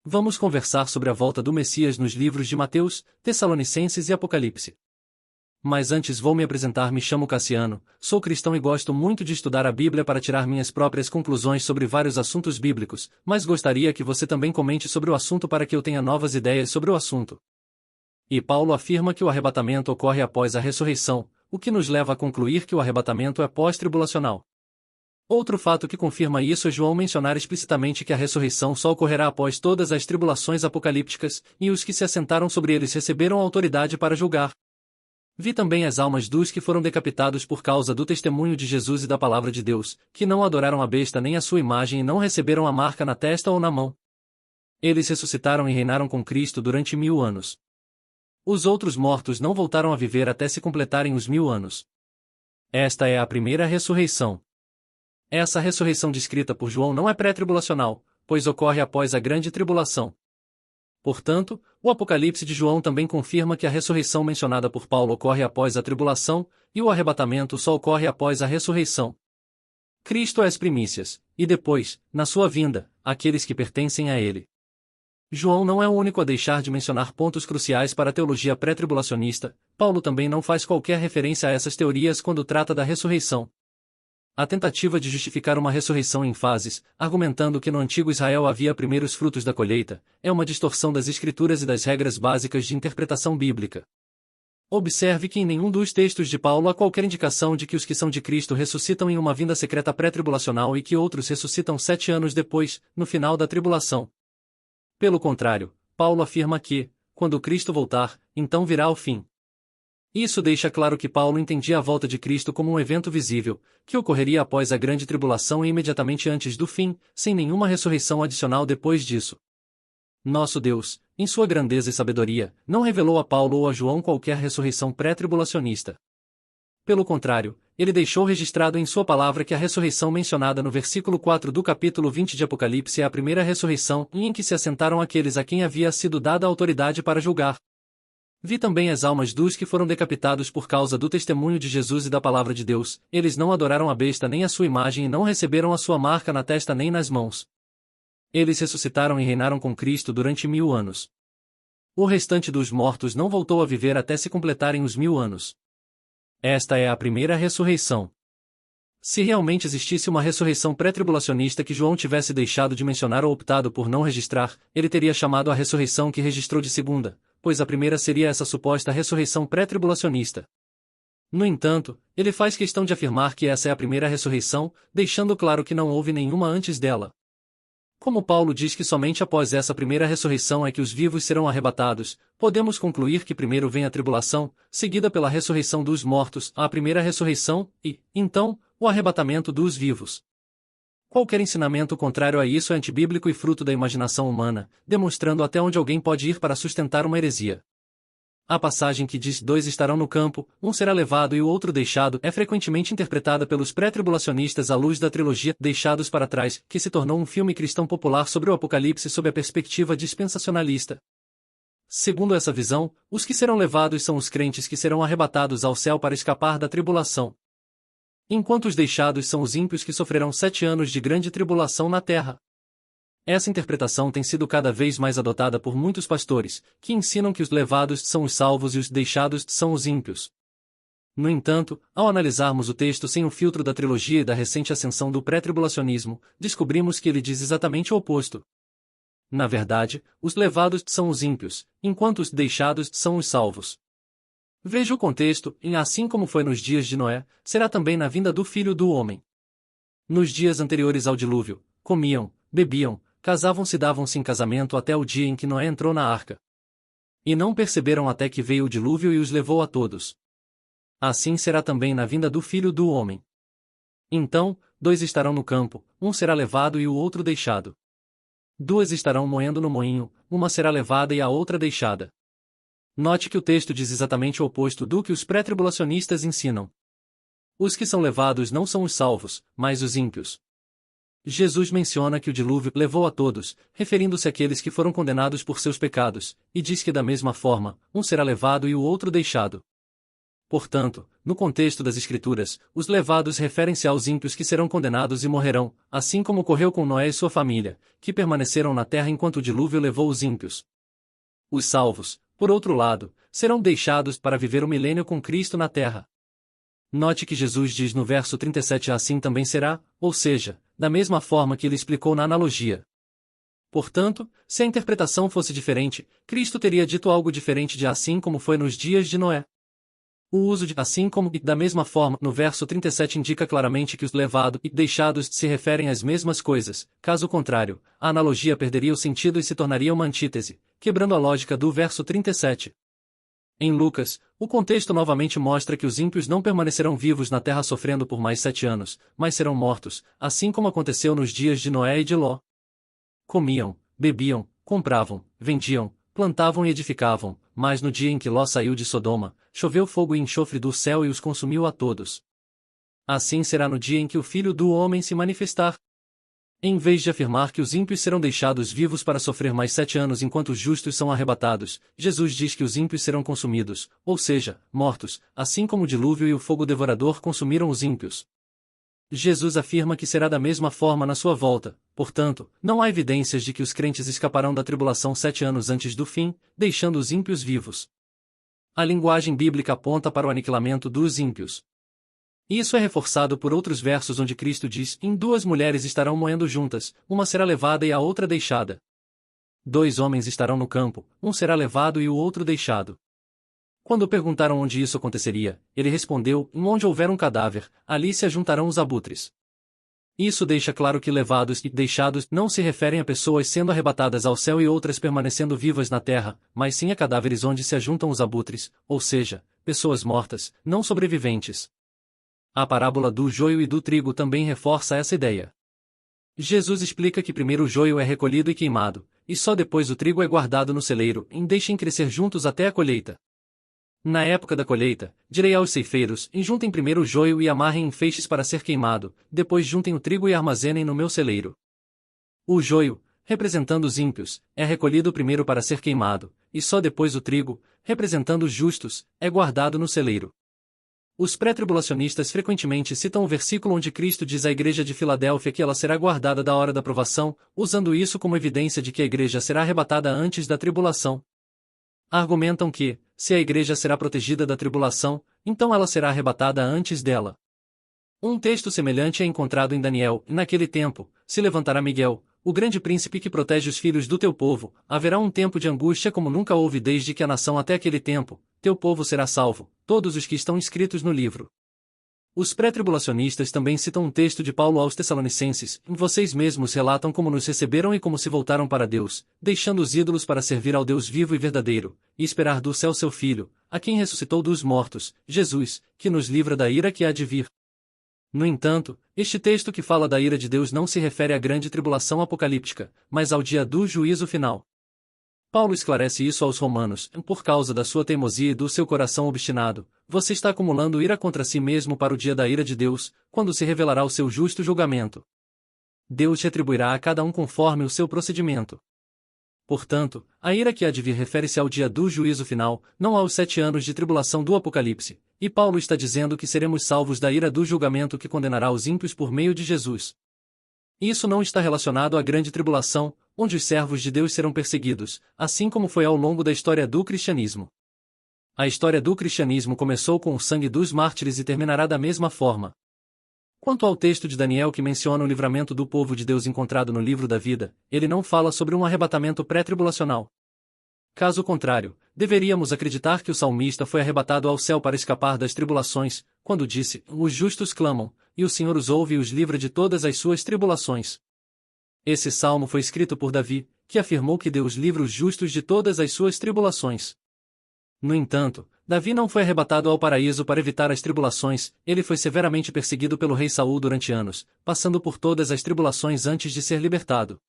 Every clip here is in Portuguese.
Vamos conversar sobre a volta do Messias nos livros de Mateus, Tessalonicenses e Apocalipse. Mas antes vou me apresentar. Me chamo Cassiano, sou cristão e gosto muito de estudar a Bíblia para tirar minhas próprias conclusões sobre vários assuntos bíblicos, mas gostaria que você também comente sobre o assunto para que eu tenha novas ideias sobre o assunto. E Paulo afirma que o arrebatamento ocorre após a ressurreição, o que nos leva a concluir que o arrebatamento é pós-tribulacional. Outro fato que confirma isso é João mencionar explicitamente que a ressurreição só ocorrerá após todas as tribulações apocalípticas, e os que se assentaram sobre eles receberam autoridade para julgar. Vi também as almas dos que foram decapitados por causa do testemunho de Jesus e da palavra de Deus, que não adoraram a besta nem a sua imagem e não receberam a marca na testa ou na mão. Eles ressuscitaram e reinaram com Cristo durante 1000 anos. Os outros mortos não voltaram a viver até se completarem os 1000 anos. Esta é a primeira ressurreição. Essa ressurreição descrita por João não é pré-tribulacional, pois ocorre após a grande tribulação. Portanto, o Apocalipse de João também confirma que a ressurreição mencionada por Paulo ocorre após a tribulação, e o arrebatamento só ocorre após a ressurreição. Cristo é as primícias, e depois, na sua vinda, aqueles que pertencem a ele. João não é o único a deixar de mencionar pontos cruciais para a teologia pré-tribulacionista. Paulo também não faz qualquer referência a essas teorias quando trata da ressurreição. A tentativa de justificar uma ressurreição em fases, argumentando que no antigo Israel havia primeiros frutos da colheita, é uma distorção das escrituras e das regras básicas de interpretação bíblica. Observe que em nenhum dos textos de Paulo há qualquer indicação de que os que são de Cristo ressuscitam em uma vinda secreta pré-tribulacional e que outros ressuscitam 7 anos depois, no final da tribulação. Pelo contrário, Paulo afirma que, quando Cristo voltar, então virá o fim. Isso deixa claro que Paulo entendia a volta de Cristo como um evento visível, que ocorreria após a grande tribulação e imediatamente antes do fim, sem nenhuma ressurreição adicional depois disso. Nosso Deus, em sua grandeza e sabedoria, não revelou a Paulo ou a João qualquer ressurreição pré-tribulacionista. Pelo contrário, ele deixou registrado em sua palavra que a ressurreição mencionada no versículo 4 do capítulo 20 de Apocalipse é a primeira ressurreição em que se assentaram aqueles a quem havia sido dada a autoridade para julgar. Vi também as almas dos que foram decapitados por causa do testemunho de Jesus e da palavra de Deus. Eles não adoraram a besta nem a sua imagem e não receberam a sua marca na testa nem nas mãos. Eles ressuscitaram e reinaram com Cristo durante 1000 anos. O restante dos mortos não voltou a viver até se completarem os 1000 anos. Esta é a primeira ressurreição. Se realmente existisse uma ressurreição pré-tribulacionista que João tivesse deixado de mencionar ou optado por não registrar, ele teria chamado a ressurreição que registrou de segunda, pois a primeira seria essa suposta ressurreição pré-tribulacionista. No entanto, ele faz questão de afirmar que essa é a primeira ressurreição, deixando claro que não houve nenhuma antes dela. Como Paulo diz que somente após essa primeira ressurreição é que os vivos serão arrebatados, podemos concluir que primeiro vem a tribulação, seguida pela ressurreição dos mortos, a primeira ressurreição, e, então, o arrebatamento dos vivos. Qualquer ensinamento contrário a isso é antibíblico e fruto da imaginação humana, demonstrando até onde alguém pode ir para sustentar uma heresia. A passagem que diz 2 estarão no campo, um será levado e o outro deixado é frequentemente interpretada pelos pré-tribulacionistas à luz da trilogia Deixados para Trás, que se tornou um filme cristão popular sobre o Apocalipse sob a perspectiva dispensacionalista. Segundo essa visão, os que serão levados são os crentes que serão arrebatados ao céu para escapar da tribulação. Enquanto os deixados são os ímpios que sofrerão 7 anos de grande tribulação na terra. Essa interpretação tem sido cada vez mais adotada por muitos pastores, que ensinam que os levados são os salvos e os deixados são os ímpios. No entanto, ao analisarmos o texto sem o filtro da trilogia e da recente ascensão do pré-tribulacionismo, descobrimos que ele diz exatamente o oposto. Na verdade, os levados são os ímpios, enquanto os deixados são os salvos. Veja o contexto, e assim como foi nos dias de Noé, será também na vinda do Filho do Homem. Nos dias anteriores ao dilúvio, comiam, bebiam, casavam-se e davam-se em casamento até o dia em que Noé entrou na arca. E não perceberam até que veio o dilúvio e os levou a todos. Assim será também na vinda do Filho do Homem. Então, 2 estarão no campo, um será levado e o outro deixado. 2 estarão moendo no moinho, uma será levada e a outra deixada. Note que o texto diz exatamente o oposto do que os pré-tribulacionistas ensinam. Os que são levados não são os salvos, mas os ímpios. Jesus menciona que o dilúvio levou a todos, referindo-se àqueles que foram condenados por seus pecados, e diz que da mesma forma, um será levado e o outro deixado. Portanto, no contexto das Escrituras, os levados referem-se aos ímpios que serão condenados e morrerão, assim como ocorreu com Noé e sua família, que permaneceram na terra enquanto o dilúvio levou os ímpios. Os salvos, por outro lado, serão deixados para viver o milênio com Cristo na terra. Note que Jesus diz no verso 37: assim também será, ou seja, da mesma forma que ele explicou na analogia. Portanto, se a interpretação fosse diferente, Cristo teria dito algo diferente de assim como foi nos dias de Noé. O uso de assim como e da mesma forma no verso 37 indica claramente que os levados e deixados se referem às mesmas coisas, caso contrário, a analogia perderia o sentido e se tornaria uma antítese, quebrando a lógica do verso 37. Em Lucas, o contexto novamente mostra que os ímpios não permanecerão vivos na terra sofrendo por mais 7 anos, mas serão mortos, assim como aconteceu nos dias de Noé e de Ló. Comiam, bebiam, compravam, vendiam, plantavam e edificavam, mas no dia em que Ló saiu de Sodoma, choveu fogo e enxofre do céu e os consumiu a todos. Assim será no dia em que o Filho do Homem se manifestar. Em vez de afirmar que os ímpios serão deixados vivos para sofrer mais 7 anos enquanto os justos são arrebatados, Jesus diz que os ímpios serão consumidos, ou seja, mortos, assim como o dilúvio e o fogo devorador consumiram os ímpios. Jesus afirma que será da mesma forma na sua volta, portanto, não há evidências de que os crentes escaparão da tribulação 7 anos antes do fim, deixando os ímpios vivos. A linguagem bíblica aponta para o aniquilamento dos ímpios. Isso é reforçado por outros versos onde Cristo diz: em 2 mulheres estarão moendo juntas, uma será levada e a outra deixada. 2 homens estarão no campo, um será levado e o outro deixado. Quando perguntaram onde isso aconteceria, ele respondeu: onde houver um cadáver, ali se ajuntarão os abutres. Isso deixa claro que levados e deixados não se referem a pessoas sendo arrebatadas ao céu e outras permanecendo vivas na terra, mas sim a cadáveres onde se ajuntam os abutres, ou seja, pessoas mortas, não sobreviventes. A parábola do joio e do trigo também reforça essa ideia. Jesus explica que primeiro o joio é recolhido e queimado, e só depois o trigo é guardado no celeiro, e deixem crescer juntos até a colheita. Na época da colheita, direi aos ceifeiros: juntem primeiro o joio e amarrem em feixes para ser queimado, depois juntem o trigo e armazenem no meu celeiro. O joio, representando os ímpios, é recolhido primeiro para ser queimado, e só depois o trigo, representando os justos, é guardado no celeiro. Os pré-tribulacionistas frequentemente citam o versículo onde Cristo diz à igreja de Filadélfia que ela será guardada da hora da provação, usando isso como evidência de que a igreja será arrebatada antes da tribulação. Argumentam que, se a igreja será protegida da tribulação, então ela será arrebatada antes dela. Um texto semelhante é encontrado em Daniel: naquele tempo, se levantará Miguel, o grande príncipe que protege os filhos do teu povo, haverá um tempo de angústia como nunca houve desde que a nação até aquele tempo, teu povo será salvo, todos os que estão inscritos no livro. Os pré-tribulacionistas também citam um texto de Paulo aos Tessalonicenses: vocês mesmos relatam como nos receberam e como se voltaram para Deus, deixando os ídolos para servir ao Deus vivo e verdadeiro, e esperar do céu seu Filho, a quem ressuscitou dos mortos, Jesus, que nos livra da ira que há de vir. No entanto, este texto que fala da ira de Deus não se refere à grande tribulação apocalíptica, mas ao dia do juízo final. Paulo esclarece isso aos romanos: por causa da sua teimosia e do seu coração obstinado, você está acumulando ira contra si mesmo para o dia da ira de Deus, quando se revelará o seu justo julgamento. Deus retribuirá a cada um conforme o seu procedimento. Portanto, a ira que há de vir refere-se ao dia do juízo final, não aos 7 anos de tribulação do Apocalipse, e Paulo está dizendo que seremos salvos da ira do julgamento que condenará os ímpios por meio de Jesus. Isso não está relacionado à grande tribulação, onde os servos de Deus serão perseguidos, assim como foi ao longo da história do cristianismo. A história do cristianismo começou com o sangue dos mártires e terminará da mesma forma. Quanto ao texto de Daniel que menciona o livramento do povo de Deus encontrado no livro da vida, ele não fala sobre um arrebatamento pré-tribulacional. Caso contrário, deveríamos acreditar que o salmista foi arrebatado ao céu para escapar das tribulações, quando disse: os justos clamam, e o Senhor os ouve e os livra de todas as suas tribulações. Esse salmo foi escrito por Davi, que afirmou que Deus livra os justos de todas as suas tribulações. No entanto, Davi não foi arrebatado ao paraíso para evitar as tribulações, ele foi severamente perseguido pelo rei Saul durante anos, passando por todas as tribulações antes de ser libertado.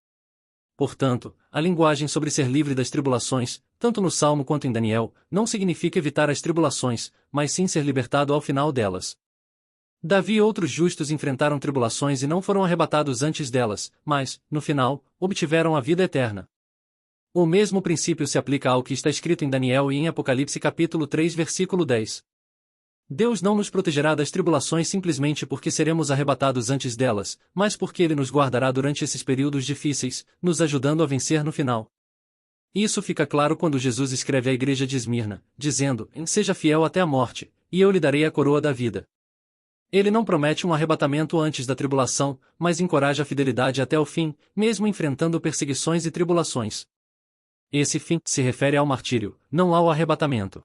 Portanto, a linguagem sobre ser livre das tribulações, tanto no Salmo quanto em Daniel, não significa evitar as tribulações, mas sim ser libertado ao final delas. Davi e outros justos enfrentaram tribulações e não foram arrebatados antes delas, mas, no final, obtiveram a vida eterna. O mesmo princípio se aplica ao que está escrito em Daniel e em Apocalipse capítulo 3 versículo 10. Deus não nos protegerá das tribulações simplesmente porque seremos arrebatados antes delas, mas porque Ele nos guardará durante esses períodos difíceis, nos ajudando a vencer no final. Isso fica claro quando Jesus escreve à igreja de Esmirna, dizendo: "Seja fiel até a morte, e eu lhe darei a coroa da vida." Ele não promete um arrebatamento antes da tribulação, mas encoraja a fidelidade até o fim, mesmo enfrentando perseguições e tribulações. Esse fim se refere ao martírio, não ao arrebatamento.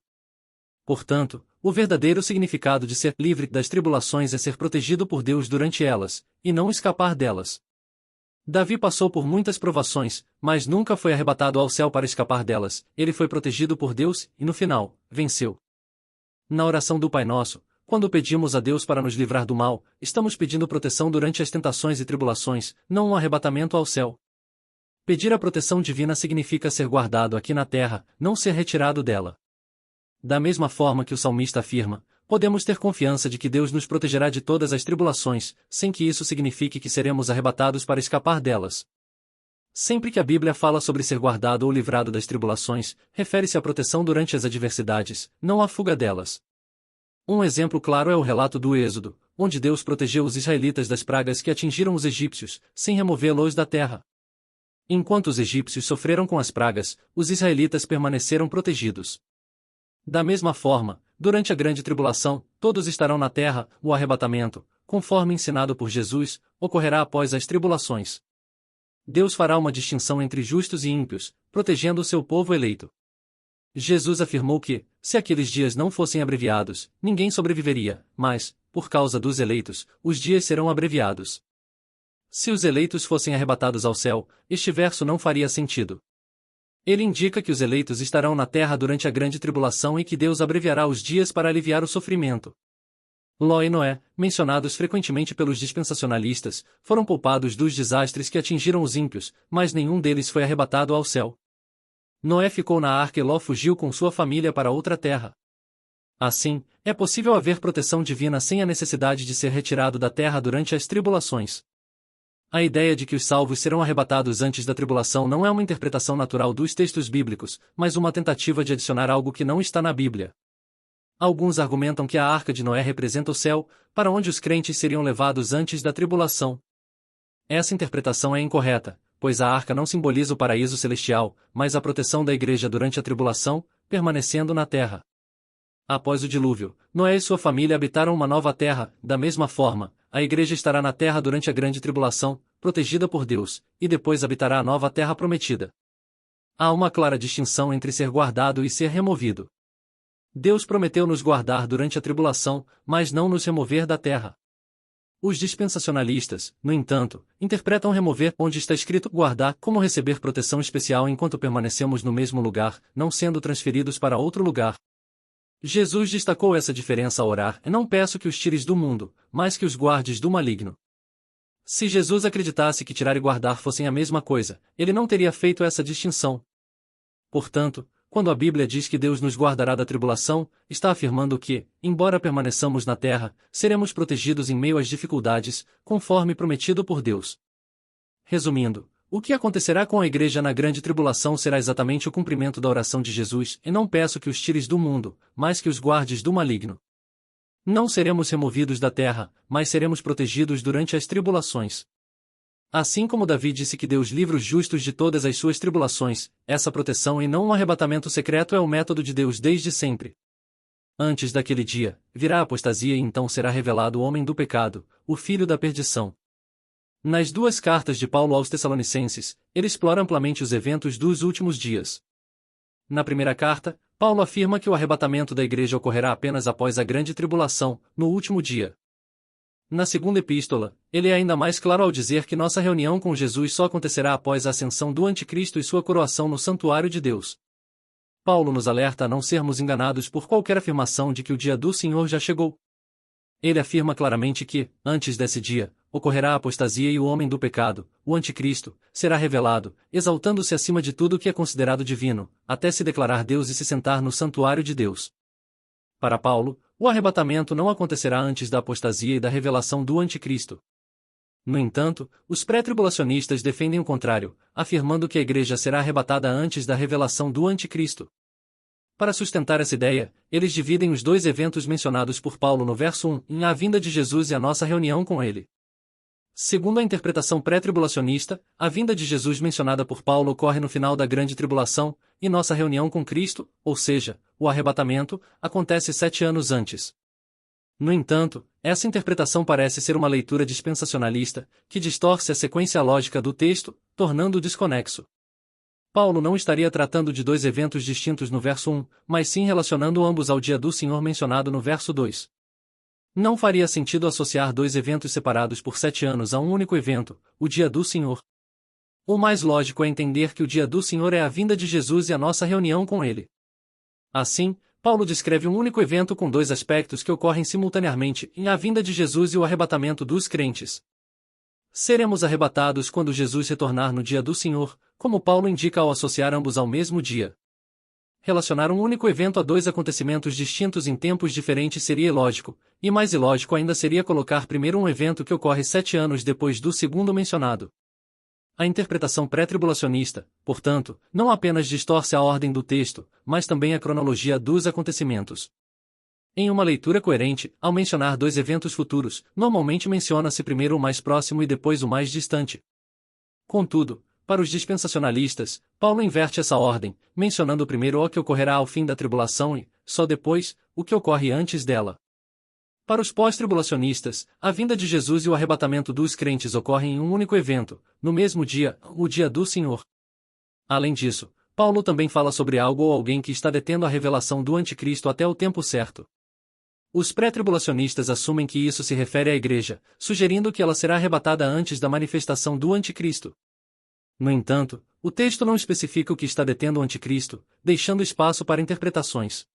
Portanto, o verdadeiro significado de ser livre das tribulações é ser protegido por Deus durante elas, e não escapar delas. Davi passou por muitas provações, mas nunca foi arrebatado ao céu para escapar delas. Ele foi protegido por Deus, e no final, venceu. Na oração do Pai Nosso, quando pedimos a Deus para nos livrar do mal, estamos pedindo proteção durante as tentações e tribulações, não um arrebatamento ao céu. Pedir a proteção divina significa ser guardado aqui na terra, não ser retirado dela. Da mesma forma que o salmista afirma, podemos ter confiança de que Deus nos protegerá de todas as tribulações, sem que isso signifique que seremos arrebatados para escapar delas. Sempre que a Bíblia fala sobre ser guardado ou livrado das tribulações, refere-se à proteção durante as adversidades, não à fuga delas. Um exemplo claro é o relato do Êxodo, onde Deus protegeu os israelitas das pragas que atingiram os egípcios, sem removê-los da terra. Enquanto os egípcios sofreram com as pragas, os israelitas permaneceram protegidos. Da mesma forma, durante a grande tribulação, todos estarão na terra. O arrebatamento, conforme ensinado por Jesus, ocorrerá após as tribulações. Deus fará uma distinção entre justos e ímpios, protegendo o seu povo eleito. Jesus afirmou que, se aqueles dias não fossem abreviados, ninguém sobreviveria, mas, por causa dos eleitos, os dias serão abreviados. Se os eleitos fossem arrebatados ao céu, este verso não faria sentido. Ele indica que os eleitos estarão na terra durante a grande tribulação e que Deus abreviará os dias para aliviar o sofrimento. Ló e Noé, mencionados frequentemente pelos dispensacionalistas, foram poupados dos desastres que atingiram os ímpios, mas nenhum deles foi arrebatado ao céu. Noé ficou na arca e Ló fugiu com sua família para outra terra. Assim, é possível haver proteção divina sem a necessidade de ser retirado da terra durante as tribulações. A ideia de que os salvos serão arrebatados antes da tribulação não é uma interpretação natural dos textos bíblicos, mas uma tentativa de adicionar algo que não está na Bíblia. Alguns argumentam que a arca de Noé representa o céu, para onde os crentes seriam levados antes da tribulação. Essa interpretação é incorreta, pois a arca não simboliza o paraíso celestial, mas a proteção da igreja durante a tribulação, permanecendo na terra. Após o dilúvio, Noé e sua família habitaram uma nova terra. Da mesma forma, a igreja estará na terra durante a grande tribulação, protegida por Deus, e depois habitará a nova terra prometida. Há uma clara distinção entre ser guardado e ser removido. Deus prometeu nos guardar durante a tribulação, mas não nos remover da terra. Os dispensacionalistas, no entanto, interpretam remover onde está escrito guardar como receber proteção especial enquanto permanecemos no mesmo lugar, não sendo transferidos para outro lugar. Jesus destacou essa diferença ao orar: "Não peço que os tires do mundo, mas que os guardes do maligno." Se Jesus acreditasse que tirar e guardar fossem a mesma coisa, ele não teria feito essa distinção. Portanto, quando a Bíblia diz que Deus nos guardará da tribulação, está afirmando que, embora permaneçamos na terra, seremos protegidos em meio às dificuldades, conforme prometido por Deus. Resumindo, o que acontecerá com a igreja na grande tribulação será exatamente o cumprimento da oração de Jesus: "E não peço que os tires do mundo, mas que os guardes do maligno." Não seremos removidos da terra, mas seremos protegidos durante as tribulações. Assim como Davi disse que Deus livra os justos de todas as suas tribulações, essa proteção e não um arrebatamento secreto é o método de Deus desde sempre. Antes daquele dia, virá a apostasia e então será revelado o homem do pecado, o filho da perdição. Nas duas cartas de Paulo aos Tessalonicenses, ele explora amplamente os eventos dos últimos dias. Na primeira carta, Paulo afirma que o arrebatamento da igreja ocorrerá apenas após a grande tribulação, no último dia. Na segunda epístola, ele é ainda mais claro ao dizer que nossa reunião com Jesus só acontecerá após a ascensão do Anticristo e sua coroação no santuário de Deus. Paulo nos alerta a não sermos enganados por qualquer afirmação de que o dia do Senhor já chegou. Ele afirma claramente que, antes desse dia, ocorrerá a apostasia e o homem do pecado, o Anticristo, será revelado, exaltando-se acima de tudo que é considerado divino, até se declarar Deus e se sentar no santuário de Deus. Para Paulo, o arrebatamento não acontecerá antes da apostasia e da revelação do Anticristo. No entanto, os pré-tribulacionistas defendem o contrário, afirmando que a igreja será arrebatada antes da revelação do Anticristo. Para sustentar essa ideia, eles dividem os dois eventos mencionados por Paulo no verso 1 em a vinda de Jesus e a nossa reunião com ele. Segundo a interpretação pré-tribulacionista, a vinda de Jesus mencionada por Paulo ocorre no final da grande tribulação, e nossa reunião com Cristo, ou seja, o arrebatamento, acontece 7 anos antes. No entanto, essa interpretação parece ser uma leitura dispensacionalista, que distorce a sequência lógica do texto, tornando-o desconexo. Paulo não estaria tratando de dois eventos distintos no verso 1, mas sim relacionando ambos ao dia do Senhor mencionado no verso 2. Não faria sentido associar dois eventos separados por 7 anos a um único evento, o dia do Senhor. O mais lógico é entender que o dia do Senhor é a vinda de Jesus e a nossa reunião com ele. Assim, Paulo descreve um único evento com dois aspectos que ocorrem simultaneamente em a vinda de Jesus e o arrebatamento dos crentes. Seremos arrebatados quando Jesus retornar no dia do Senhor, como Paulo indica ao associar ambos ao mesmo dia. Relacionar um único evento a dois acontecimentos distintos em tempos diferentes seria ilógico, e mais ilógico ainda seria colocar primeiro um evento que ocorre 7 anos depois do segundo mencionado. A interpretação pré-tribulacionista, portanto, não apenas distorce a ordem do texto, mas também a cronologia dos acontecimentos. Em uma leitura coerente, ao mencionar dois eventos futuros, normalmente menciona-se primeiro o mais próximo e depois o mais distante. Contudo, para os dispensacionalistas, Paulo inverte essa ordem, mencionando primeiro o que ocorrerá ao fim da tribulação e, só depois, o que ocorre antes dela. Para os pós-tribulacionistas, a vinda de Jesus e o arrebatamento dos crentes ocorrem em um único evento, no mesmo dia, o dia do Senhor. Além disso, Paulo também fala sobre algo ou alguém que está detendo a revelação do anticristo até o tempo certo. Os pré-tribulacionistas assumem que isso se refere à igreja, sugerindo que ela será arrebatada antes da manifestação do anticristo. No entanto, o texto não especifica o que está detendo o anticristo, deixando espaço para interpretações.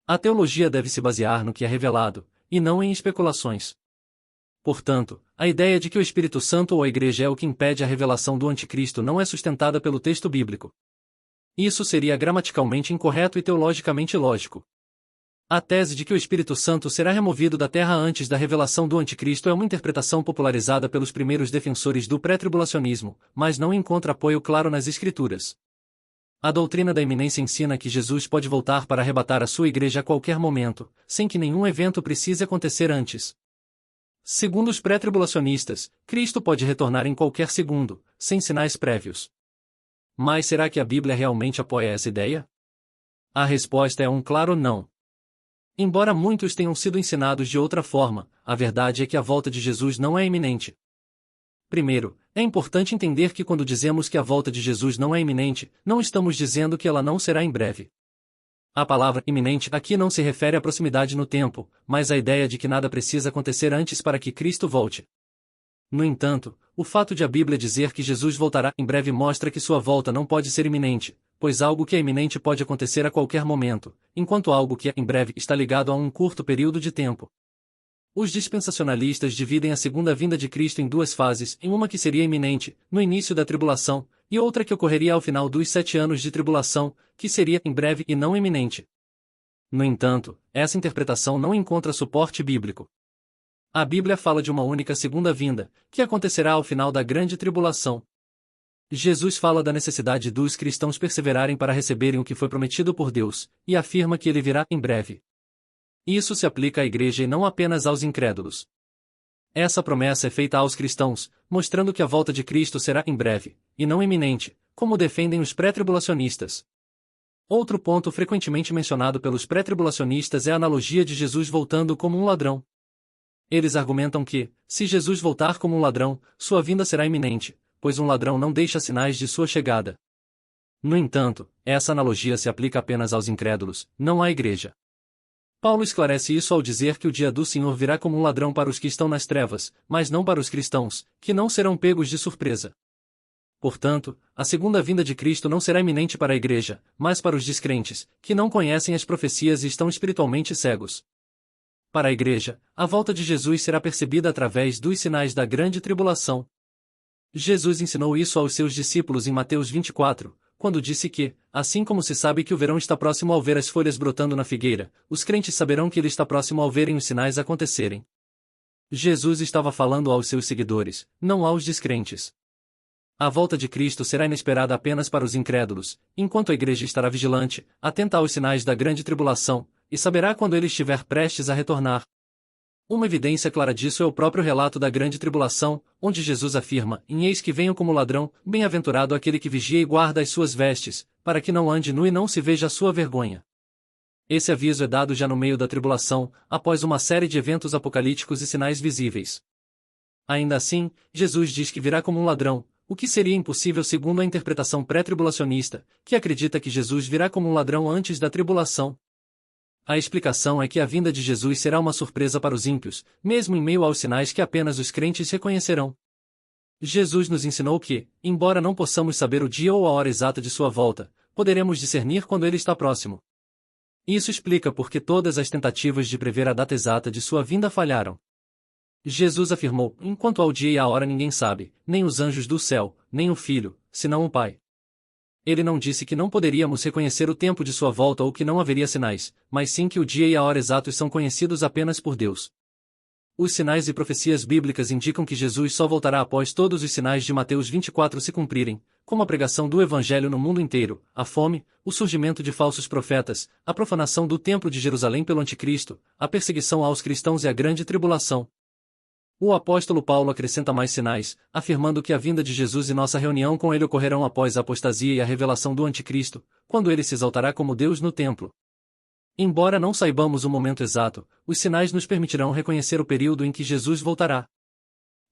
A teologia deve se basear no que é revelado, e não em especulações. Portanto, a ideia de que o Espírito Santo ou a igreja é o que impede a revelação do anticristo não é sustentada pelo texto bíblico. Isso seria gramaticalmente incorreto e teologicamente ilógico. A tese de que o Espírito Santo será removido da terra antes da revelação do anticristo é uma interpretação popularizada pelos primeiros defensores do pré-tribulacionismo, mas não encontra apoio claro nas Escrituras. A doutrina da iminência ensina que Jesus pode voltar para arrebatar a sua igreja a qualquer momento, sem que nenhum evento precise acontecer antes. Segundo os pré-tribulacionistas, Cristo pode retornar em qualquer segundo, sem sinais prévios. Mas será que a Bíblia realmente apoia essa ideia? A resposta é um claro não. Embora muitos tenham sido ensinados de outra forma, a verdade é que a volta de Jesus não é iminente. Primeiro, é importante entender que quando dizemos que a volta de Jesus não é iminente, não estamos dizendo que ela não será em breve. A palavra iminente aqui não se refere à proximidade no tempo, mas à ideia de que nada precisa acontecer antes para que Cristo volte. No entanto, o fato de a Bíblia dizer que Jesus voltará em breve mostra que sua volta não pode ser iminente, pois algo que é iminente pode acontecer a qualquer momento, enquanto algo que é em breve está ligado a um curto período de tempo. Os dispensacionalistas dividem a segunda vinda de Cristo em duas fases, em uma que seria iminente, no início da tribulação, e outra que ocorreria ao final dos 7 anos de tribulação, que seria em breve e não iminente. No entanto, essa interpretação não encontra suporte bíblico. A Bíblia fala de uma única segunda vinda, que acontecerá ao final da grande tribulação. Jesus fala da necessidade dos cristãos perseverarem para receberem o que foi prometido por Deus, e afirma que ele virá em breve. Isso se aplica à igreja e não apenas aos incrédulos. Essa promessa é feita aos cristãos, mostrando que a volta de Cristo será em breve, e não iminente, como defendem os pré-tribulacionistas. Outro ponto frequentemente mencionado pelos pré-tribulacionistas é a analogia de Jesus voltando como um ladrão. Eles argumentam que, se Jesus voltar como um ladrão, sua vinda será iminente, pois um ladrão não deixa sinais de sua chegada. No entanto, essa analogia se aplica apenas aos incrédulos, não à igreja. Paulo esclarece isso ao dizer que o dia do Senhor virá como um ladrão para os que estão nas trevas, mas não para os cristãos, que não serão pegos de surpresa. Portanto, a segunda vinda de Cristo não será iminente para a igreja, mas para os descrentes, que não conhecem as profecias e estão espiritualmente cegos. Para a igreja, a volta de Jesus será percebida através dos sinais da grande tribulação. Jesus ensinou isso aos seus discípulos em Mateus 24, quando disse que, assim como se sabe que o verão está próximo ao ver as folhas brotando na figueira, os crentes saberão que ele está próximo ao verem os sinais acontecerem. Jesus estava falando aos seus seguidores, não aos descrentes. A volta de Cristo será inesperada apenas para os incrédulos, enquanto a igreja estará vigilante, atenta aos sinais da grande tribulação, e saberá quando ele estiver prestes a retornar. Uma evidência clara disso é o próprio relato da grande tribulação, onde Jesus afirma: Eis que venho como ladrão, bem-aventurado aquele que vigia e guarda as suas vestes, para que não ande nu e não se veja a sua vergonha. Esse aviso é dado já no meio da tribulação, após uma série de eventos apocalípticos e sinais visíveis. Ainda assim, Jesus diz que virá como um ladrão, o que seria impossível segundo a interpretação pré-tribulacionista, que acredita que Jesus virá como um ladrão antes da tribulação. A explicação é que a vinda de Jesus será uma surpresa para os ímpios, mesmo em meio aos sinais que apenas os crentes reconhecerão. Jesus nos ensinou que, embora não possamos saber o dia ou a hora exata de sua volta, poderemos discernir quando ele está próximo. Isso explica por que todas as tentativas de prever a data exata de sua vinda falharam. Jesus afirmou: enquanto ao dia e à hora ninguém sabe, nem os anjos do céu, nem o Filho, senão o Pai. Ele não disse que não poderíamos reconhecer o tempo de sua volta ou que não haveria sinais, mas sim que o dia e a hora exatos são conhecidos apenas por Deus. Os sinais e profecias bíblicas indicam que Jesus só voltará após todos os sinais de Mateus 24 se cumprirem, como a pregação do Evangelho no mundo inteiro, a fome, o surgimento de falsos profetas, a profanação do Templo de Jerusalém pelo Anticristo, a perseguição aos cristãos e a grande tribulação. O apóstolo Paulo acrescenta mais sinais, afirmando que a vinda de Jesus e nossa reunião com ele ocorrerão após a apostasia e a revelação do Anticristo, quando ele se exaltará como Deus no templo. Embora não saibamos o momento exato, os sinais nos permitirão reconhecer o período em que Jesus voltará.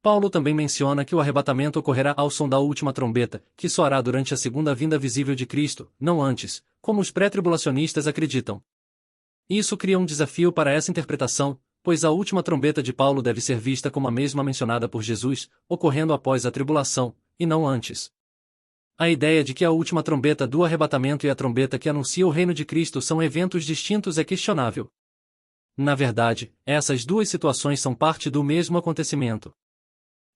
Paulo também menciona que o arrebatamento ocorrerá ao som da última trombeta, que soará durante a segunda vinda visível de Cristo, não antes, como os pré-tribulacionistas acreditam. Isso cria um desafio para essa interpretação, pois a última trombeta de Paulo deve ser vista como a mesma mencionada por Jesus, ocorrendo após a tribulação, e não antes. A ideia de que a última trombeta do arrebatamento e a trombeta que anuncia o reino de Cristo são eventos distintos é questionável. Na verdade, essas duas situações são parte do mesmo acontecimento.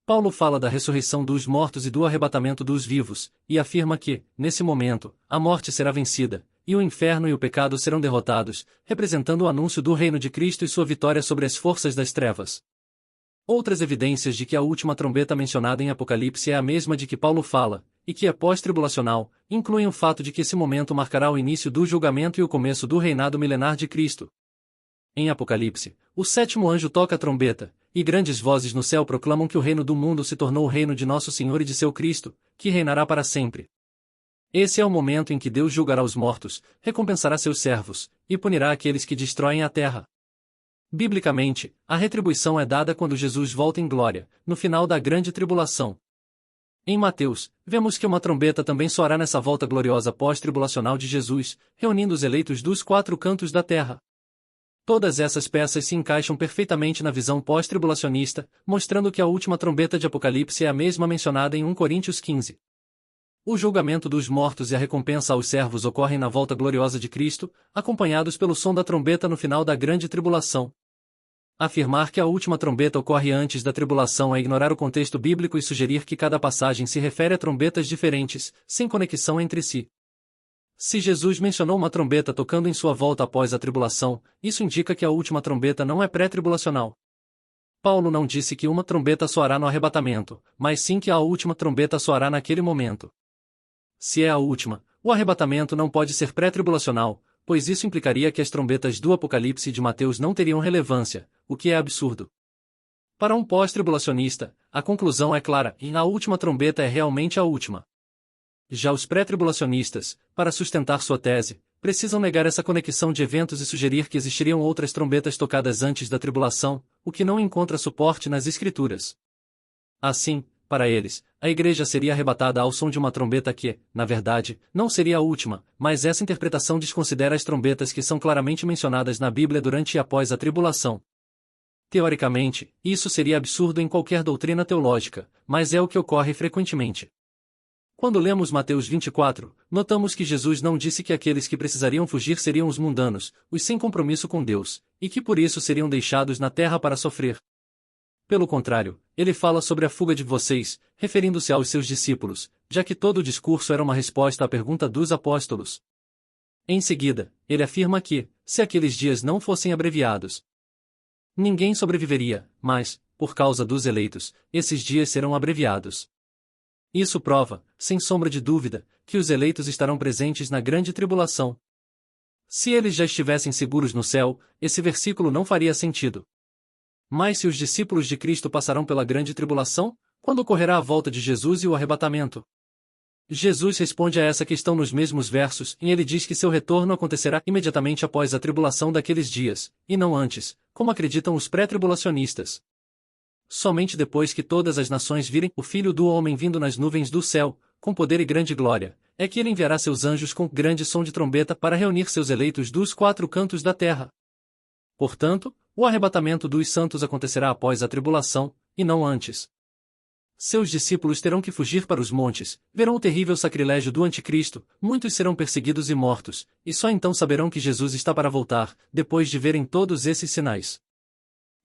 Paulo fala da ressurreição dos mortos e do arrebatamento dos vivos, e afirma que, nesse momento, a morte será vencida, e o inferno e o pecado serão derrotados, representando o anúncio do reino de Cristo e sua vitória sobre as forças das trevas. Outras evidências de que a última trombeta mencionada em Apocalipse é a mesma de que Paulo fala, e que é pós-tribulacional, incluem o fato de que esse momento marcará o início do julgamento e o começo do reinado milenar de Cristo. Em Apocalipse, o sétimo anjo toca a trombeta, e grandes vozes no céu proclamam que o reino do mundo se tornou o reino de nosso Senhor e de seu Cristo, que reinará para sempre. Esse é o momento em que Deus julgará os mortos, recompensará seus servos, e punirá aqueles que destroem a terra. Biblicamente, a retribuição é dada quando Jesus volta em glória, no final da grande tribulação. Em Mateus, vemos que uma trombeta também soará nessa volta gloriosa pós-tribulacional de Jesus, reunindo os eleitos dos quatro cantos da terra. Todas essas peças se encaixam perfeitamente na visão pós-tribulacionista, mostrando que a última trombeta de Apocalipse é a mesma mencionada em 1 Coríntios 15. O julgamento dos mortos e a recompensa aos servos ocorrem na volta gloriosa de Cristo, acompanhados pelo som da trombeta no final da grande tribulação. Afirmar que a última trombeta ocorre antes da tribulação é ignorar o contexto bíblico e sugerir que cada passagem se refere a trombetas diferentes, sem conexão entre si. Se Jesus mencionou uma trombeta tocando em sua volta após a tribulação, isso indica que a última trombeta não é pré-tribulacional. Paulo não disse que uma trombeta soará no arrebatamento, mas sim que a última trombeta soará naquele momento. Se é a última, o arrebatamento não pode ser pré-tribulacional, pois isso implicaria que as trombetas do Apocalipse e de Mateus não teriam relevância, o que é absurdo. Para um pós-tribulacionista, a conclusão é clara, e a última trombeta é realmente a última. Já os pré-tribulacionistas, para sustentar sua tese, precisam negar essa conexão de eventos e sugerir que existiriam outras trombetas tocadas antes da tribulação, o que não encontra suporte nas Escrituras. Assim, para eles, a igreja seria arrebatada ao som de uma trombeta que, na verdade, não seria a última, mas essa interpretação desconsidera as trombetas que são claramente mencionadas na Bíblia durante e após a tribulação. Teoricamente, isso seria absurdo em qualquer doutrina teológica, mas é o que ocorre frequentemente. Quando lemos Mateus 24, notamos que Jesus não disse que aqueles que precisariam fugir seriam os mundanos, os sem compromisso com Deus, e que por isso seriam deixados na terra para sofrer. Pelo contrário, ele fala sobre a fuga de vocês, referindo-se aos seus discípulos, já que todo o discurso era uma resposta à pergunta dos apóstolos. Em seguida, ele afirma que, se aqueles dias não fossem abreviados, ninguém sobreviveria, mas, por causa dos eleitos, esses dias serão abreviados. Isso prova, sem sombra de dúvida, que os eleitos estarão presentes na grande tribulação. Se eles já estivessem seguros no céu, esse versículo não faria sentido. Mas se os discípulos de Cristo passarão pela grande tribulação, quando ocorrerá a volta de Jesus e o arrebatamento? Jesus responde a essa questão nos mesmos versos, e ele diz que seu retorno acontecerá imediatamente após a tribulação daqueles dias, e não antes, como acreditam os pré-tribulacionistas. Somente depois que todas as nações virem o Filho do Homem vindo nas nuvens do céu, com poder e grande glória, é que ele enviará seus anjos com grande som de trombeta para reunir seus eleitos dos quatro cantos da terra. Portanto, o arrebatamento dos santos acontecerá após a tribulação, e não antes. Seus discípulos terão que fugir para os montes, verão o terrível sacrilégio do anticristo, muitos serão perseguidos e mortos, e só então saberão que Jesus está para voltar, depois de verem todos esses sinais.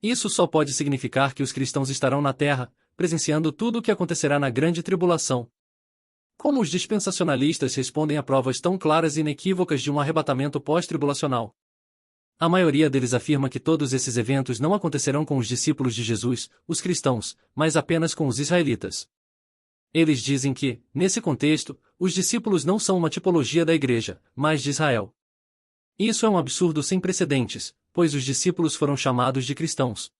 Isso só pode significar que os cristãos estarão na terra, presenciando tudo o que acontecerá na grande tribulação. Como os dispensacionalistas respondem a provas tão claras e inequívocas de um arrebatamento pós-tribulacional? A maioria deles afirma que todos esses eventos não acontecerão com os discípulos de Jesus, os cristãos, mas apenas com os israelitas. Eles dizem que, nesse contexto, os discípulos não são uma tipologia da igreja, mas de Israel. Isso é um absurdo sem precedentes, pois os discípulos foram chamados de cristãos.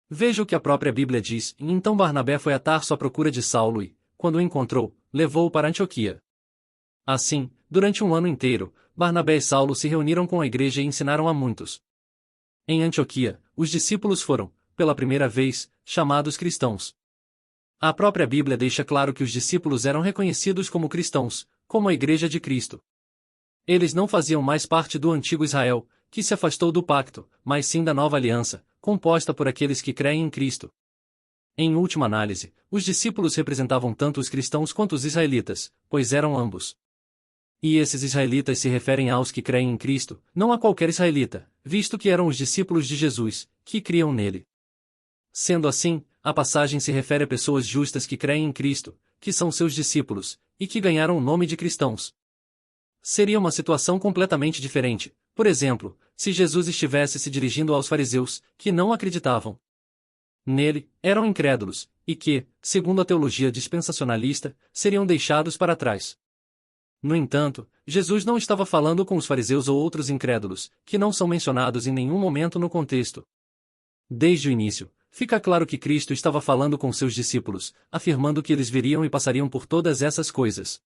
Veja o que a própria Bíblia diz, e então Barnabé foi a Tarso à procura de Saulo e, quando o encontrou, levou-o para Antioquia. Assim, durante um ano inteiro, Barnabé e Saulo se reuniram com a igreja e ensinaram a muitos. Em Antioquia, os discípulos foram, pela primeira vez, chamados cristãos. A própria Bíblia deixa claro que os discípulos eram reconhecidos como cristãos, como a igreja de Cristo. Eles não faziam mais parte do antigo Israel, que se afastou do pacto, mas sim da nova aliança, composta por aqueles que creem em Cristo. Em última análise, os discípulos representavam tanto os cristãos quanto os israelitas, pois eram ambos. E esses israelitas se referem aos que creem em Cristo, não a qualquer israelita, visto que eram os discípulos de Jesus, que criam nele. Sendo assim, a passagem se refere a pessoas justas que creem em Cristo, que são seus discípulos, e que ganharam o nome de cristãos. Seria uma situação completamente diferente, por exemplo, se Jesus estivesse se dirigindo aos fariseus, que não acreditavam nele, eram incrédulos, e que, segundo a teologia dispensacionalista, seriam deixados para trás. No entanto, Jesus não estava falando com os fariseus ou outros incrédulos, que não são mencionados em nenhum momento no contexto. Desde o início, fica claro que Cristo estava falando com seus discípulos, afirmando que eles viriam e passariam por todas essas coisas.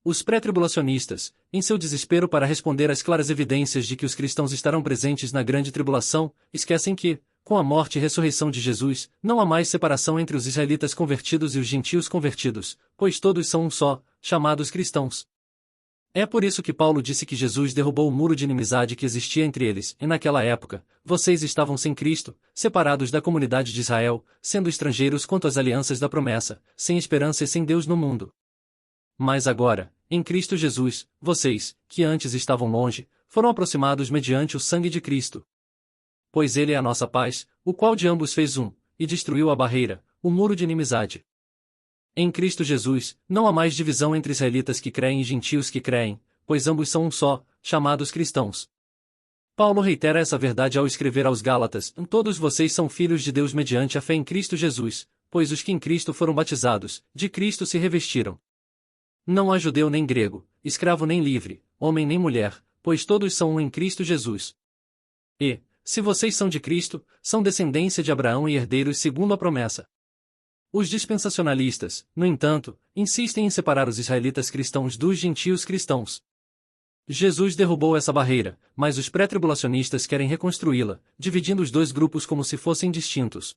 Os pré-tribulacionistas, em seu desespero para responder às claras evidências de que os cristãos estarão presentes na grande tribulação, esquecem que, com a morte e ressurreição de Jesus, não há mais separação entre os israelitas convertidos e os gentios convertidos, pois todos são um só, chamados cristãos. É por isso que Paulo disse que Jesus derrubou o muro de inimizade que existia entre eles, e naquela época, vocês estavam sem Cristo, separados da comunidade de Israel, sendo estrangeiros quanto às alianças da promessa, sem esperança e sem Deus no mundo. Mas agora, em Cristo Jesus, vocês, que antes estavam longe, foram aproximados mediante o sangue de Cristo. Pois ele é a nossa paz, o qual de ambos fez um, e destruiu a barreira, o muro de inimizade. Em Cristo Jesus, não há mais divisão entre israelitas que creem e gentios que creem, pois ambos são um só, chamados cristãos. Paulo reitera essa verdade ao escrever aos Gálatas: todos vocês são filhos de Deus mediante a fé em Cristo Jesus, pois os que em Cristo foram batizados, de Cristo se revestiram. Não há judeu nem grego, escravo nem livre, homem nem mulher, pois todos são um em Cristo Jesus. E, se vocês são de Cristo, são descendência de Abraão e herdeiros segundo a promessa. Os dispensacionalistas, no entanto, insistem em separar os israelitas cristãos dos gentios cristãos. Jesus derrubou essa barreira, mas os pré-tribulacionistas querem reconstruí-la, dividindo os dois grupos como se fossem distintos.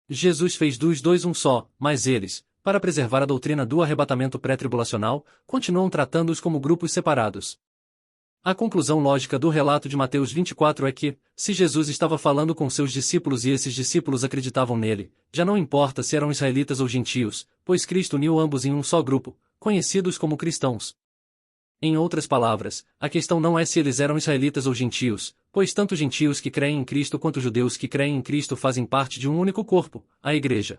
Jesus fez dos dois um só, mas eles, para preservar a doutrina do arrebatamento pré-tribulacional, continuam tratando-os como grupos separados. A conclusão lógica do relato de Mateus 24 é que, se Jesus estava falando com seus discípulos e esses discípulos acreditavam nele, já não importa se eram israelitas ou gentios, pois Cristo uniu ambos em um só grupo, conhecidos como cristãos. Em outras palavras, a questão não é se eles eram israelitas ou gentios, pois tanto gentios que creem em Cristo quanto judeus que creem em Cristo fazem parte de um único corpo, a Igreja.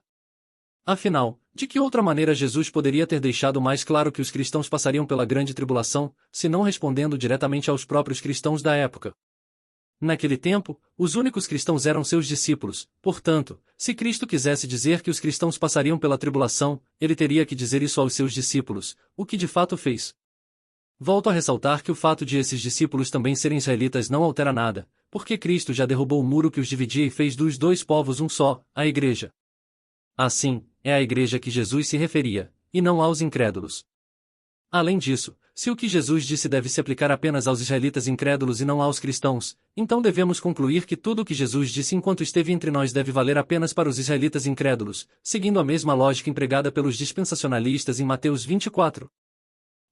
Afinal, de que outra maneira Jesus poderia ter deixado mais claro que os cristãos passariam pela grande tribulação, se não respondendo diretamente aos próprios cristãos da época? Naquele tempo, os únicos cristãos eram seus discípulos, portanto, se Cristo quisesse dizer que os cristãos passariam pela tribulação, ele teria que dizer isso aos seus discípulos, o que de fato fez. Volto a ressaltar que o fato de esses discípulos também serem israelitas não altera nada, porque Cristo já derrubou o muro que os dividia e fez dos dois povos um só, a Igreja. Assim, é à Igreja que Jesus se referia, e não aos incrédulos. Além disso, se o que Jesus disse deve se aplicar apenas aos israelitas incrédulos e não aos cristãos, então devemos concluir que tudo o que Jesus disse enquanto esteve entre nós deve valer apenas para os israelitas incrédulos, seguindo a mesma lógica empregada pelos dispensacionalistas em Mateus 24.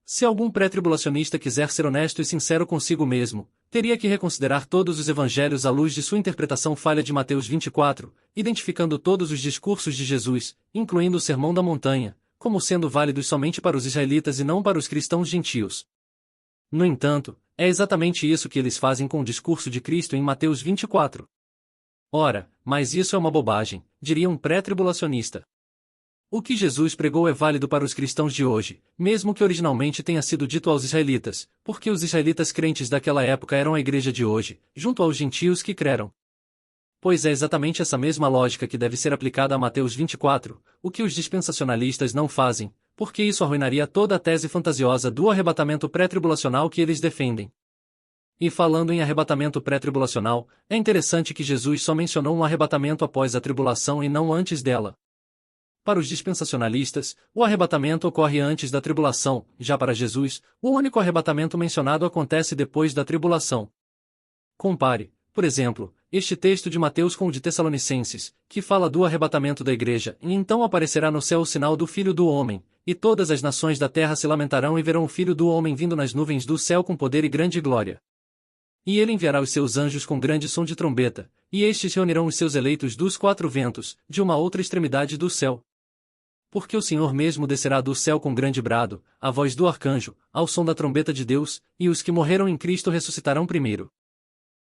Se algum pré-tribulacionista quiser ser honesto e sincero consigo mesmo, teria que reconsiderar todos os evangelhos à luz de sua interpretação falha de Mateus 24, identificando todos os discursos de Jesus, incluindo o Sermão da Montanha, como sendo válidos somente para os israelitas e não para os cristãos gentios. No entanto, é exatamente isso que eles fazem com o discurso de Cristo em Mateus 24. Ora, mas isso é uma bobagem, diria um pré-tribulacionista. O que Jesus pregou é válido para os cristãos de hoje, mesmo que originalmente tenha sido dito aos israelitas, porque os israelitas crentes daquela época eram a igreja de hoje, junto aos gentios que creram. Pois é exatamente essa mesma lógica que deve ser aplicada a Mateus 24, o que os dispensacionalistas não fazem, porque isso arruinaria toda a tese fantasiosa do arrebatamento pré-tribulacional que eles defendem. E falando em arrebatamento pré-tribulacional, é interessante que Jesus só mencionou um arrebatamento após a tribulação e não antes dela. Para os dispensacionalistas, o arrebatamento ocorre antes da tribulação, já para Jesus, o único arrebatamento mencionado acontece depois da tribulação. Compare, por exemplo, este texto de Mateus com o de Tessalonicenses, que fala do arrebatamento da igreja, e então aparecerá no céu o sinal do Filho do Homem, e todas as nações da terra se lamentarão e verão o Filho do Homem vindo nas nuvens do céu com poder e grande glória. E ele enviará os seus anjos com grande som de trombeta, e estes reunirão os seus eleitos dos quatro ventos, de uma outra extremidade do céu. Porque o Senhor mesmo descerá do céu com grande brado, a voz do arcanjo, ao som da trombeta de Deus, e os que morreram em Cristo ressuscitarão primeiro.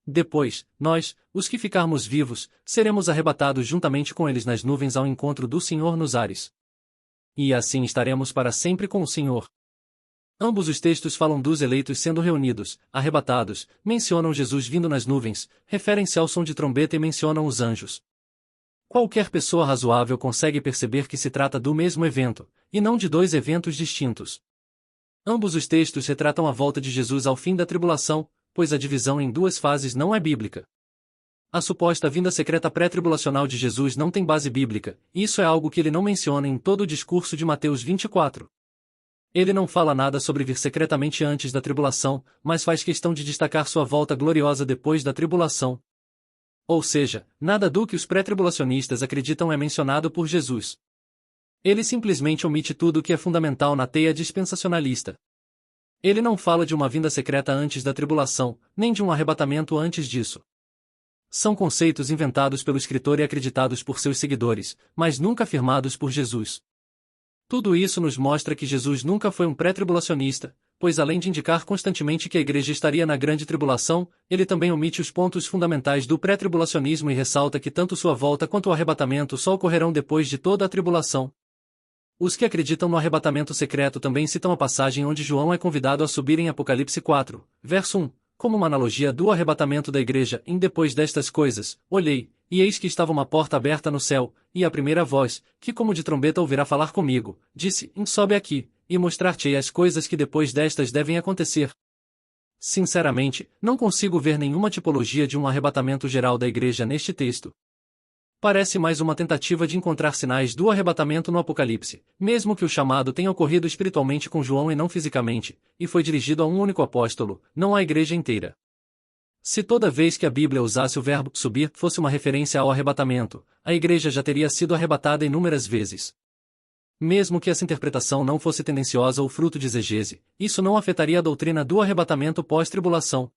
Depois, nós, os que ficarmos vivos, seremos arrebatados juntamente com eles nas nuvens ao encontro do Senhor nos ares. E assim estaremos para sempre com o Senhor. Ambos os textos falam dos eleitos sendo reunidos, arrebatados, mencionam Jesus vindo nas nuvens, referem-se ao som de trombeta e mencionam os anjos. Qualquer pessoa razoável consegue perceber que se trata do mesmo evento, e não de dois eventos distintos. Ambos os textos retratam a volta de Jesus ao fim da tribulação, pois a divisão em duas fases não é bíblica. A suposta vinda secreta pré-tribulacional de Jesus não tem base bíblica, e isso é algo que ele não menciona em todo o discurso de Mateus 24. Ele não fala nada sobre vir secretamente antes da tribulação, mas faz questão de destacar sua volta gloriosa depois da tribulação. Ou seja, nada do que os pré-tribulacionistas acreditam é mencionado por Jesus. Ele simplesmente omite tudo o que é fundamental na teia dispensacionalista. Ele não fala de uma vinda secreta antes da tribulação, nem de um arrebatamento antes disso. São conceitos inventados pelo escritor e acreditados por seus seguidores, mas nunca afirmados por Jesus. Tudo isso nos mostra que Jesus nunca foi um pré-tribulacionista, pois além de indicar constantemente que a igreja estaria na grande tribulação, ele também omite os pontos fundamentais do pré-tribulacionismo e ressalta que tanto sua volta quanto o arrebatamento só ocorrerão depois de toda a tribulação. Os que acreditam no arrebatamento secreto também citam a passagem onde João é convidado a subir em Apocalipse 4, verso 1, como uma analogia do arrebatamento da igreja, em depois destas coisas, olhei, e eis que estava uma porta aberta no céu, e a primeira voz, que como de trombeta ouvirá falar comigo, disse, sobe aqui, e mostrar-te-ei as coisas que depois destas devem acontecer. Sinceramente, não consigo ver nenhuma tipologia de um arrebatamento geral da igreja neste texto. Parece mais uma tentativa de encontrar sinais do arrebatamento no Apocalipse, mesmo que o chamado tenha ocorrido espiritualmente com João e não fisicamente, e foi dirigido a um único apóstolo, não à igreja inteira. Se toda vez que a Bíblia usasse o verbo subir fosse uma referência ao arrebatamento, a igreja já teria sido arrebatada inúmeras vezes. Mesmo que essa interpretação não fosse tendenciosa ou fruto de exegese, isso não afetaria a doutrina do arrebatamento pós-tribulação.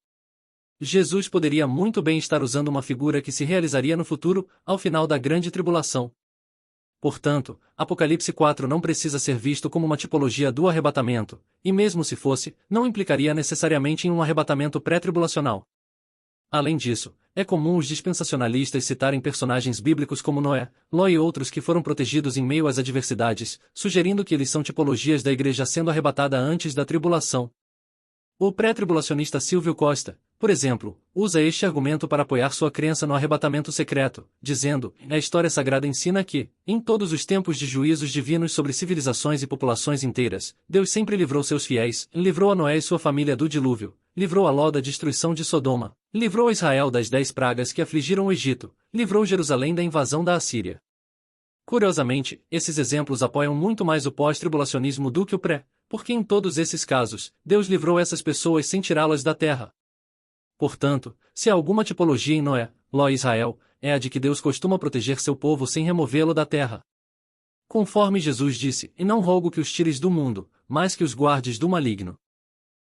Jesus poderia muito bem estar usando uma figura que se realizaria no futuro, ao final da grande tribulação. Portanto, Apocalipse 4 não precisa ser visto como uma tipologia do arrebatamento, e mesmo se fosse, não implicaria necessariamente em um arrebatamento pré-tribulacional. Além disso, é comum os dispensacionalistas citarem personagens bíblicos como Noé, Ló e outros que foram protegidos em meio às adversidades, sugerindo que eles são tipologias da igreja sendo arrebatada antes da tribulação. O pré-tribulacionista Silvio Costa, por exemplo, usa este argumento para apoiar sua crença no arrebatamento secreto, dizendo: a história sagrada ensina que, em todos os tempos de juízos divinos sobre civilizações e populações inteiras, Deus sempre livrou seus fiéis, livrou a Noé e sua família do dilúvio, livrou a Ló da destruição de Sodoma, livrou Israel das 10 pragas que afligiram o Egito, livrou Jerusalém da invasão da Assíria. Curiosamente, esses exemplos apoiam muito mais o pós-tribulacionismo do que o pré, porque em todos esses casos, Deus livrou essas pessoas sem tirá-las da terra. Portanto, se há alguma tipologia em Noé, Ló e Israel, é a de que Deus costuma proteger seu povo sem removê-lo da terra. Conforme Jesus disse: e não rogo que os tires do mundo, mas que os guardes do maligno.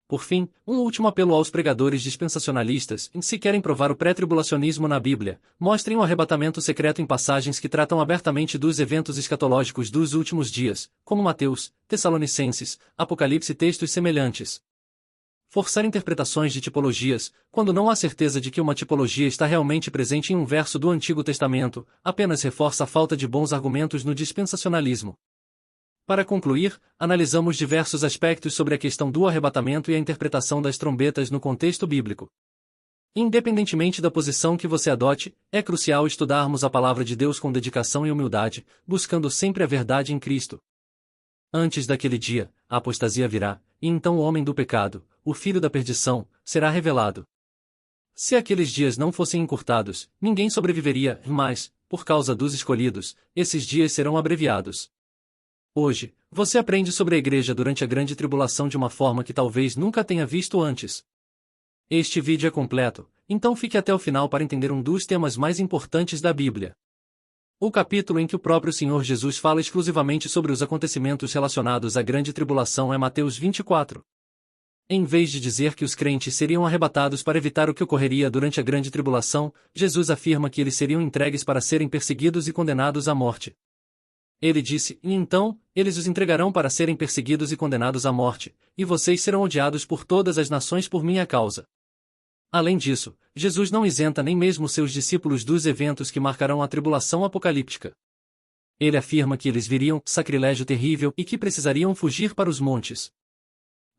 Por fim, um último apelo aos pregadores dispensacionalistas, se querem provar o pré-tribulacionismo na Bíblia, mostrem o arrebatamento secreto em passagens que tratam abertamente dos eventos escatológicos dos últimos dias, como Mateus, Tessalonicenses, Apocalipse e textos semelhantes. Forçar interpretações de tipologias, quando não há certeza de que uma tipologia está realmente presente em um verso do Antigo Testamento, apenas reforça a falta de bons argumentos no dispensacionalismo. Para concluir, analisamos diversos aspectos sobre a questão do arrebatamento e a interpretação das trombetas no contexto bíblico. Independentemente da posição que você adote, é crucial estudarmos a palavra de Deus com dedicação e humildade, buscando sempre a verdade em Cristo. Antes daquele dia, a apostasia virá, e então o homem do pecado, o filho da perdição, será revelado. Se aqueles dias não fossem encurtados, ninguém sobreviveria, mas, por causa dos escolhidos, esses dias serão abreviados. Hoje, você aprende sobre a igreja durante a grande tribulação de uma forma que talvez nunca tenha visto antes. Este vídeo é completo, então fique até o final para entender um dos temas mais importantes da Bíblia. O capítulo em que o próprio Senhor Jesus fala exclusivamente sobre os acontecimentos relacionados à grande tribulação é Mateus 24. Em vez de dizer que os crentes seriam arrebatados para evitar o que ocorreria durante a grande tribulação, Jesus afirma que eles seriam entregues para serem perseguidos e condenados à morte. Ele disse: e então, eles os entregarão para serem perseguidos e condenados à morte, e vocês serão odiados por todas as nações por minha causa. Além disso, Jesus não isenta nem mesmo seus discípulos dos eventos que marcarão a tribulação apocalíptica. Ele afirma que eles viriam sacrilégio terrível e que precisariam fugir para os montes.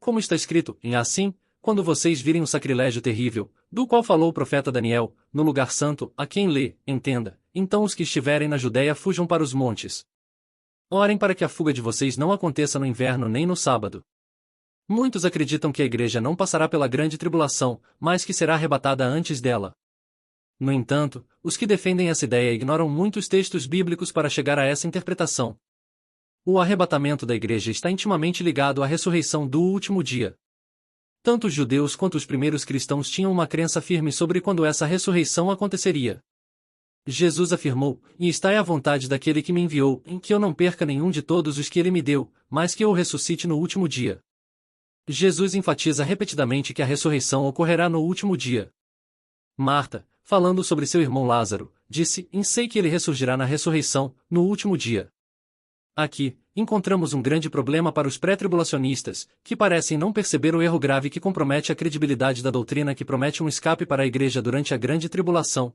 Como está escrito, e assim, quando vocês virem o sacrilégio terrível, do qual falou o profeta Daniel, no lugar santo, a quem lê, entenda, então os que estiverem na Judéia fujam para os montes. Orem para que a fuga de vocês não aconteça no inverno nem no sábado. Muitos acreditam que a igreja não passará pela grande tribulação, mas que será arrebatada antes dela. No entanto, os que defendem essa ideia ignoram muitos textos bíblicos para chegar a essa interpretação. O arrebatamento da igreja está intimamente ligado à ressurreição do último dia. Tanto os judeus quanto os primeiros cristãos tinham uma crença firme sobre quando essa ressurreição aconteceria. Jesus afirmou: e está à vontade daquele que me enviou, em que eu não perca nenhum de todos os que ele me deu, mas que eu o ressuscite no último dia. Jesus enfatiza repetidamente que a ressurreição ocorrerá no último dia. Marta, falando sobre seu irmão Lázaro, disse: sei que ele ressurgirá na ressurreição, no último dia. Aqui, encontramos um grande problema para os pré-tribulacionistas, que parecem não perceber o erro grave que compromete a credibilidade da doutrina que promete um escape para a igreja durante a grande tribulação.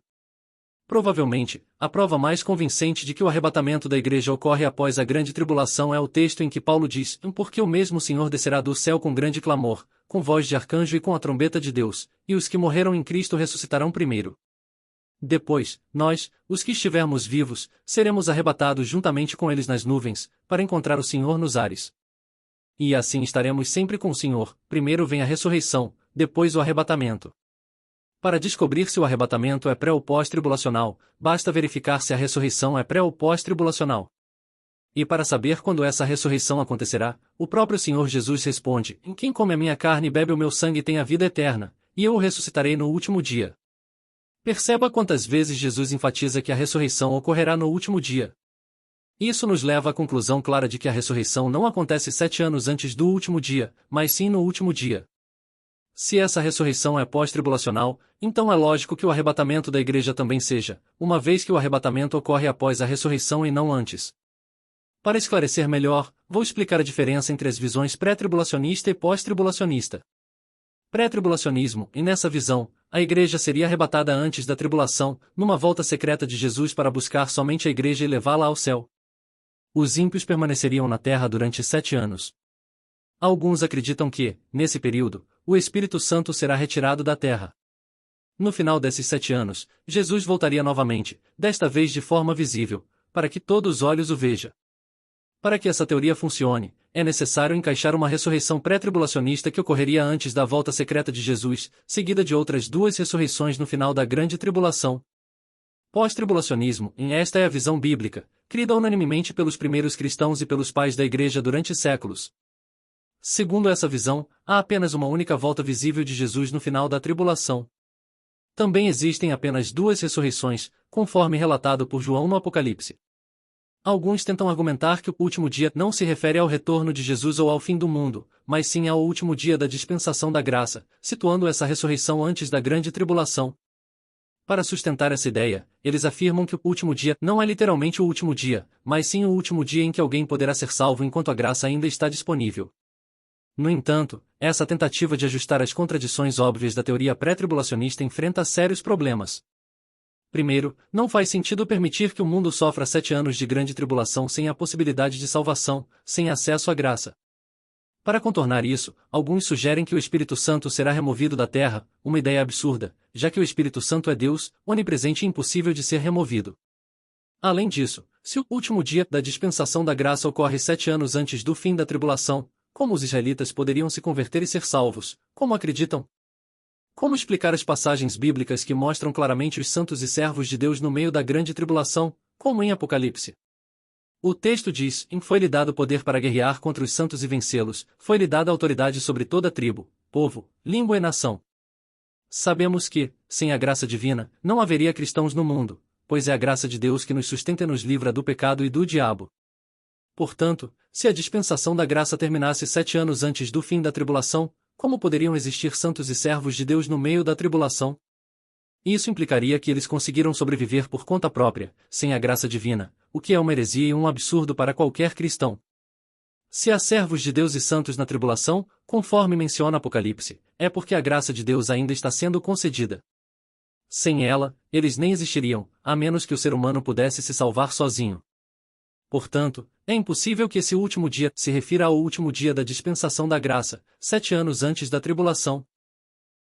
Provavelmente, a prova mais convincente de que o arrebatamento da igreja ocorre após a grande tribulação é o texto em que Paulo diz: porque o mesmo Senhor descerá do céu com grande clamor, com voz de arcanjo e com a trombeta de Deus, e os que morreram em Cristo ressuscitarão primeiro. Depois, nós, os que estivermos vivos, seremos arrebatados juntamente com eles nas nuvens, para encontrar o Senhor nos ares. E assim estaremos sempre com o Senhor. Primeiro vem a ressurreição, depois o arrebatamento. Para descobrir se o arrebatamento é pré ou pós-tribulacional, basta verificar se a ressurreição é pré ou pós-tribulacional. E para saber quando essa ressurreição acontecerá, o próprio Senhor Jesus responde: quem come a minha carne e bebe o meu sangue tem a vida eterna, e eu o ressuscitarei no último dia. Perceba quantas vezes Jesus enfatiza que a ressurreição ocorrerá no último dia. Isso nos leva à conclusão clara de que a ressurreição não acontece 7 anos antes do último dia, mas sim no último dia. Se essa ressurreição é pós-tribulacional, então é lógico que o arrebatamento da igreja também seja, uma vez que o arrebatamento ocorre após a ressurreição e não antes. Para esclarecer melhor, vou explicar a diferença entre as visões pré-tribulacionista e pós-tribulacionista. Pré-tribulacionismo, e nessa visão, a igreja seria arrebatada antes da tribulação, numa volta secreta de Jesus para buscar somente a igreja e levá-la ao céu. Os ímpios permaneceriam na terra durante 7 anos. Alguns acreditam que, nesse período, o Espírito Santo será retirado da terra. No final desses 7 anos, Jesus voltaria novamente, desta vez de forma visível, para que todos os olhos o vejam. Para que essa teoria funcione, é necessário encaixar uma ressurreição pré-tribulacionista que ocorreria antes da volta secreta de Jesus, seguida de outras 2 ressurreições no final da grande tribulação. Pós-tribulacionismo, esta é a visão bíblica, crida unanimemente pelos primeiros cristãos e pelos pais da Igreja durante séculos. Segundo essa visão, há apenas uma única volta visível de Jesus no final da tribulação. Também existem apenas 2 ressurreições, conforme relatado por João no Apocalipse. Alguns tentam argumentar que o último dia não se refere ao retorno de Jesus ou ao fim do mundo, mas sim ao último dia da dispensação da graça, situando essa ressurreição antes da grande tribulação. Para sustentar essa ideia, eles afirmam que o último dia não é literalmente o último dia, mas sim o último dia em que alguém poderá ser salvo enquanto a graça ainda está disponível. No entanto, essa tentativa de ajustar as contradições óbvias da teoria pré-tribulacionista enfrenta sérios problemas. Primeiro, não faz sentido permitir que o mundo sofra 7 anos de grande tribulação sem a possibilidade de salvação, sem acesso à graça. Para contornar isso, alguns sugerem que o Espírito Santo será removido da terra, uma ideia absurda, já que o Espírito Santo é Deus, onipresente e impossível de ser removido. Além disso, se o último dia da dispensação da graça ocorre 7 anos antes do fim da tribulação, como os israelitas poderiam se converter e ser salvos, como acreditam? Como explicar as passagens bíblicas que mostram claramente os santos e servos de Deus no meio da grande tribulação, como em Apocalipse? O texto diz: foi-lhe dado poder para guerrear contra os santos e vencê-los, foi-lhe dada autoridade sobre toda tribo, povo, língua e nação. Sabemos que, sem a graça divina, não haveria cristãos no mundo, pois é a graça de Deus que nos sustenta e nos livra do pecado e do diabo. Portanto, se a dispensação da graça terminasse 7 anos antes do fim da tribulação, como poderiam existir santos e servos de Deus no meio da tribulação? Isso implicaria que eles conseguiram sobreviver por conta própria, sem a graça divina, o que é uma heresia e um absurdo para qualquer cristão. Se há servos de Deus e santos na tribulação, conforme menciona Apocalipse, é porque a graça de Deus ainda está sendo concedida. Sem ela, eles nem existiriam, a menos que o ser humano pudesse se salvar sozinho. Portanto, é impossível que esse último dia se refira ao último dia da dispensação da graça, 7 anos antes da tribulação.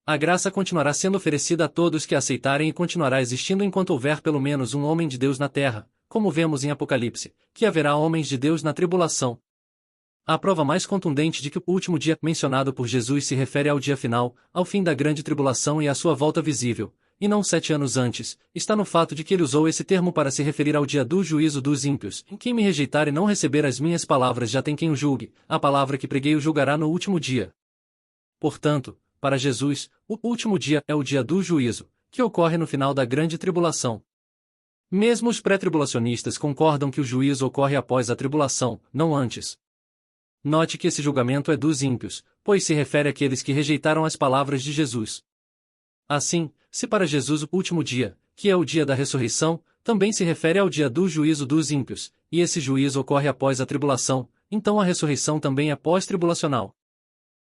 A graça continuará sendo oferecida a todos que a aceitarem e continuará existindo enquanto houver pelo menos um homem de Deus na terra, como vemos em Apocalipse, que haverá homens de Deus na tribulação. A prova mais contundente de que o último dia mencionado por Jesus se refere ao dia final, ao fim da grande tribulação e à sua volta visível, e não 7 anos antes, está no fato de que ele usou esse termo para se referir ao dia do juízo dos ímpios. Quem me rejeitar e não receber as minhas palavras já tem quem o julgue, a palavra que preguei o julgará no último dia. Portanto, para Jesus, o último dia é o dia do juízo, que ocorre no final da grande tribulação. Mesmo os pré-tribulacionistas concordam que o juízo ocorre após a tribulação, não antes. Note que esse julgamento é dos ímpios, pois se refere àqueles que rejeitaram as palavras de Jesus. Assim, se para Jesus o último dia, que é o dia da ressurreição, também se refere ao dia do juízo dos ímpios, e esse juízo ocorre após a tribulação, então a ressurreição também é pós-tribulacional.